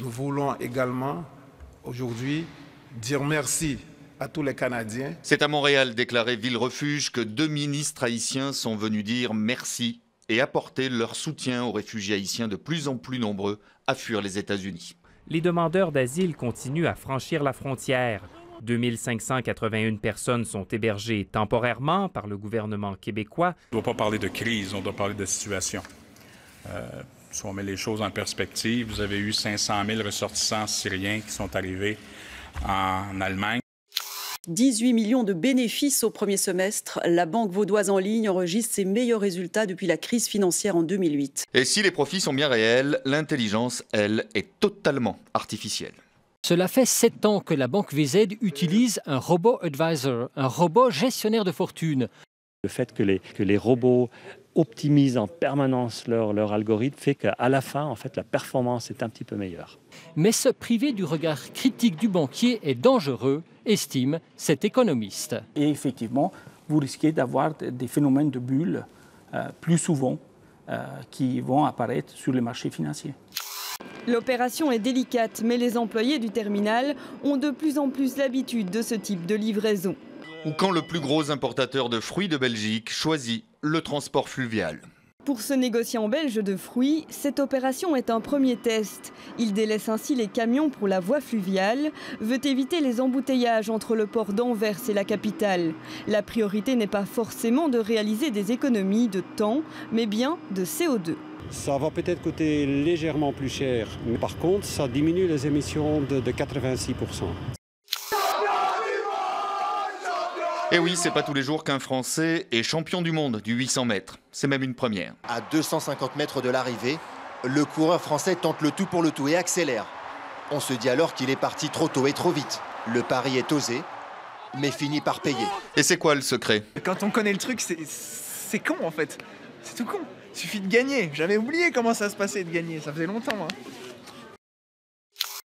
Nous voulons également aujourd'hui dire merci à tous les Canadiens. C'est à Montréal, déclaré Ville-Refuge, que 2 ministres haïtiens sont venus dire merci et apporter leur soutien aux réfugiés haïtiens de plus en plus nombreux à fuir les États-Unis. Les demandeurs d'asile continuent à franchir la frontière. 2581 personnes sont hébergées temporairement par le gouvernement québécois. On ne doit pas parler de crise, on doit parler de situation. Si on met les choses en perspective, vous avez eu 500 000 ressortissants syriens qui sont arrivés en Allemagne. 18 millions de bénéfices au premier semestre. La Banque vaudoise en ligne enregistre ses meilleurs résultats depuis la crise financière en 2008. Et si les profits sont bien réels, l'intelligence, elle, est totalement artificielle. Cela fait 7 ans que la banque VZ utilise un robot advisor, un robot gestionnaire de fortune. Le fait que les robots optimisent en permanence leur algorithme fait qu'à la fin, en fait, la performance est un petit peu meilleure. Mais se priver du regard critique du banquier est dangereux, estime cet économiste. Et effectivement, vous risquez d'avoir des phénomènes de bulles plus souvent qui vont apparaître sur les marchés financiers. L'opération est délicate, mais les employés du terminal ont de plus en plus l'habitude de ce type de livraison. Ou quand le plus gros importateur de fruits de Belgique choisit le transport fluvial. Pour ce négociant belge de fruits, cette opération est un premier test. Il délaisse ainsi les camions pour la voie fluviale, veut éviter les embouteillages entre le port d'Anvers et la capitale. La priorité n'est pas forcément de réaliser des économies de temps, mais bien de CO2. Ça va peut-être coûter légèrement plus cher, mais par contre, ça diminue les émissions de 86%. Et oui, c'est pas tous les jours qu'un Français est champion du monde du 800 mètres. C'est même une première. À 250 mètres de l'arrivée, le coureur français tente le tout pour le tout et accélère. On se dit alors qu'il est parti trop tôt et trop vite. Le pari est osé, mais finit par payer. Et c'est quoi le secret? Quand on connaît le truc, c'est con en fait. C'est tout con. Il suffit de gagner. J'avais oublié comment ça se passait de gagner, ça faisait longtemps.